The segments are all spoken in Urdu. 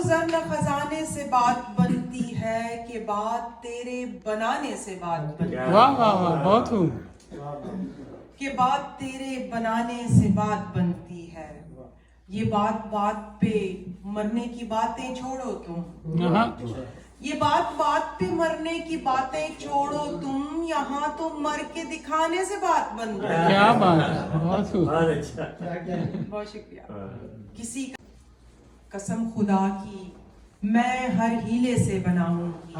گزر نہ خزانے سے بات بنتی ہے کہ بات تیرے بنانے سے بات بنتی ہے. واہ واہ واہ بہت خوب. کہ بات تیرے بنانے سے بات بنتی ہے. یہ بات بات پہ مرنے کی باتیں چھوڑو تم. یہ بات بات پہ مرنے کی باتیں چھوڑو تم. یہاں تو مر کے دکھانے سے بات بنتی ہے. کیا بات ہے, بہت خوب. بہت شکریہ. کسی قسم خدا کی میں ہر ہیلے سے بناؤں گی.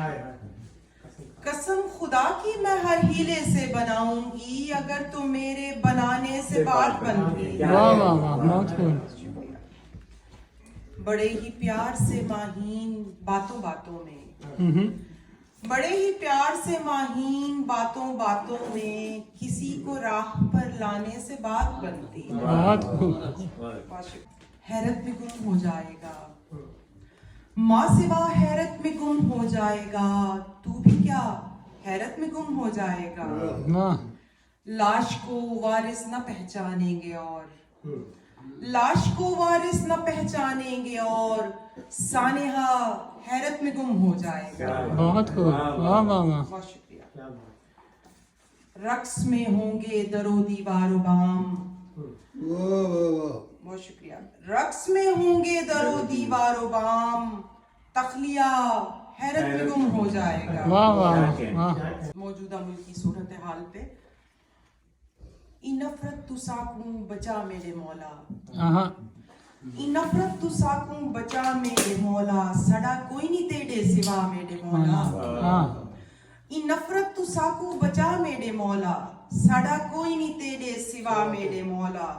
قسم خدا کی میں ہر ہیلے سے بناؤں گی اگر تو میرے بنانے سے بات بنتی. واہ واہ واہ بہت خوب. بڑے ہی پیار سے ماہین باتوں باتوں میں, بڑے ہی پیار سے ماہین باتوں باتوں میں کسی کو راہ پر لانے سے بات بنتی. بہت خوب. حیرت میں گم ہو جائے گا ماں سوا حیرت میں گم ہو جائے گا. تو بھی کیا حیرت میں گم ہو جائے گا. واہ. لاش کو وارث نہ پہچانیں گے اور لاش کو وارث نہ پہچانیں گے اور سانحہ حیرت میں گم ہو جائے گا. بہت خوب. واہ واہ واہ. بہت شکریہ. رقص میں ہوں گے در و دیوار و بام. بہت شکریہ. رقص میں ہوں گے در و دیوار و بام. تخلیہ حیرت میں گم ہو جائے گا. واہ واہ واہ. موجودہ ملکی صورتحال پہ این نفرت تو ساکوں بچا میرے مولا. این نفرت تو ساکوں بچا میرے مولا. سڑا کوئی نہیں تیرے سوا میرے مولا. این نفرت تو ساکوں بچا میرے مولا. سڑا کوئی نہیں تیرے سوا میرے مولا.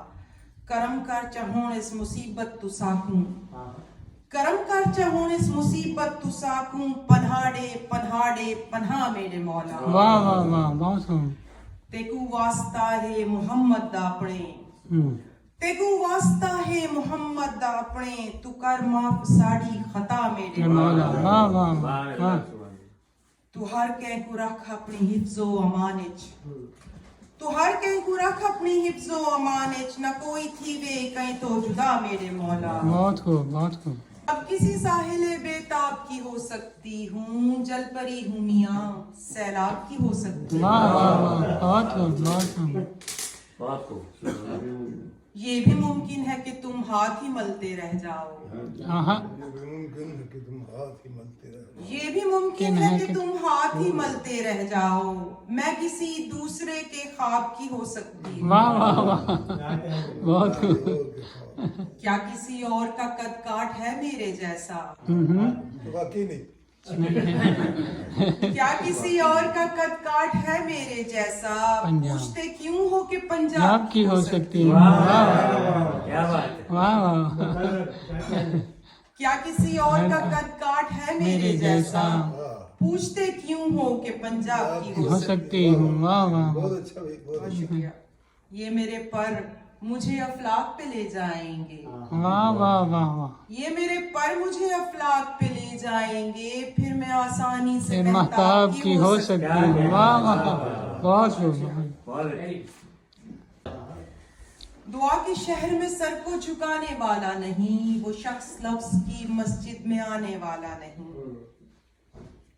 کرم کر چاہوں اس مصیبت تو ساکوں. کرم کر چاہوں اس مصیبت تو ساکوں. پنہاڑے پنہاڑے پناہ میرے مولا. واہ واہ واہ بہت خوب. تیکو واسطہ ہے محمد دا اپنے. تیکو واسطہ ہے محمد دا اپنے. تو کر معاف ساڑی خطا میرے مولا. واہ واہ واہ. تو ہر کہیں کو رکھ اپنی حفظ و امان اچ. تو ہر کہیں کو رکھ اپنی حفظ و امان اچ. نہ کوئی تھی وے کہیں تو جدا میرے مولا. بہت خوب بہت خوب. اب کسی ساحل بیتاب کی ہو سکتی ہوں. جل پری ہوں میاں سیلاب کی ہو سکتی ہوں. واہ واہ واہ بہت خوب بہت خوب. بہت خوب. یہ بھی ممکن ہے کہ تم ہاتھ ہی ملتے رہ جاؤ. یہ بھی ممکن ہے کہ تم ہاتھ ہی ملتے رہ جاؤ. میں کسی دوسرے کے خواب کی ہو سکتی ہوں. واہ واہ واہ بہت خوب. کیا کسی اور کا قد کاٹ ہے میرے جیسا. کیا کسی اور کا قد کاٹ ہے میرے جیسا. پوچھتے کیوں ہو کہ پنجاب کی ہو سکتی ہے. واہ واہ. کیا کسی اور کا قد کاٹ ہے میرے جیسا. پوچھتے کیوں ہو کہ پنجاب کی ہو سکتی ہوں. واہ واہ. بہت شکریہ. یہ میرے پر مجھے افلاک پہ لے جائیں گے. واہ واہ واہ واہ. یہ میرے پر مجھے افلاک پہ لے جائیں گے. پھر میں آسانی سے مہتاب کی ہو سکتی ہوں. واہ واہ بہت خوب. دعا کے شہر میں سر کو جھکانے والا نہیں. وہ شخص لفظ کی مسجد میں آنے والا نہیں.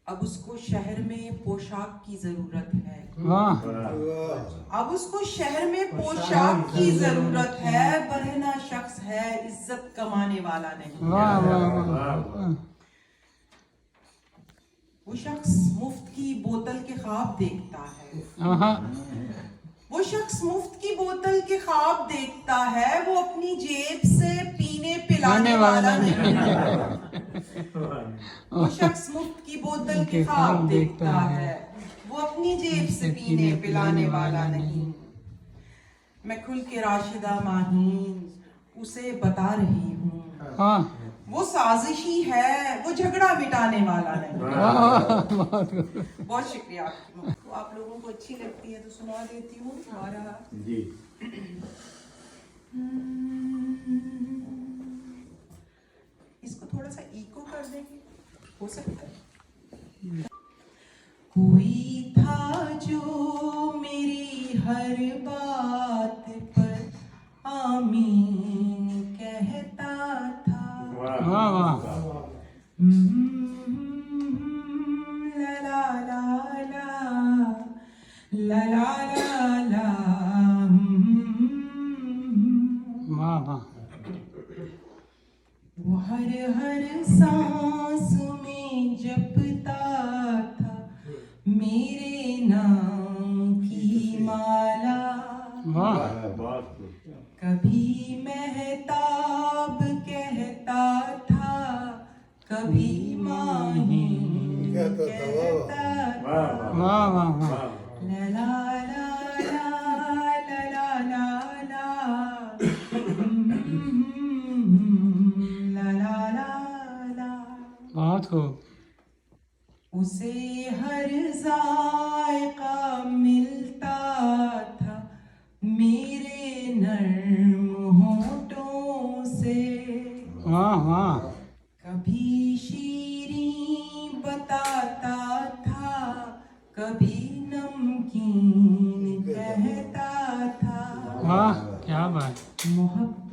اب اس کو شہر میں پوشاک کی ضرورت ہے. اب اس کو شہر میں پوشاک کی ضرورت ہے. برہنہ شخص ہے عزت کمانے والا نہیں. وہ شخص مفت کی بوتل کے خواب دیکھتا ہے. وہ شخص مفت کی بوتل کے خواب دیکھتا ہے. وہ اپنی جیب سے پینے پلانے والا نہیں. وہ شخص مفت کی بوتل کے خواب دیکھتا ہے. وہ اپنی جیب سے پینے پلانے والا نہیں. میں کھل کے راشدہ ماہین اسے بتا رہی ہوں. وہ سازشی ہے. وہ جھگڑا مٹانے والا نہیں. بہت شکریہ. آپ لوگوں کو اچھی لگتی ہے تو سنا دیتی ہوں. ہمارا اس کو تھوڑا سا ایکو کر دیں گے, ہو سکتا ہے. کوئی تھا جو میری ہر بات پر آمین کہتا تھا. La la la la, la la la la. واہ واہ وہ ہر ہر سانس میں جپتا تھا میرے نام کی مالا. واہ بات کو کبھی مہتاب کہتا تھا کبھی ماہی کہتا تھا. واہ واہ واہ واہ لا لا لا لا لا لا لا لا. لا لا لا لا. بہت خوب اسے ہر ذائقہ ملتا تھا میرے نرم ہونٹوں سے. واہ واہ کبھی شیریں بتاتا تھا کبھی نمکین کہتا تھا. واہ کیا بات محبت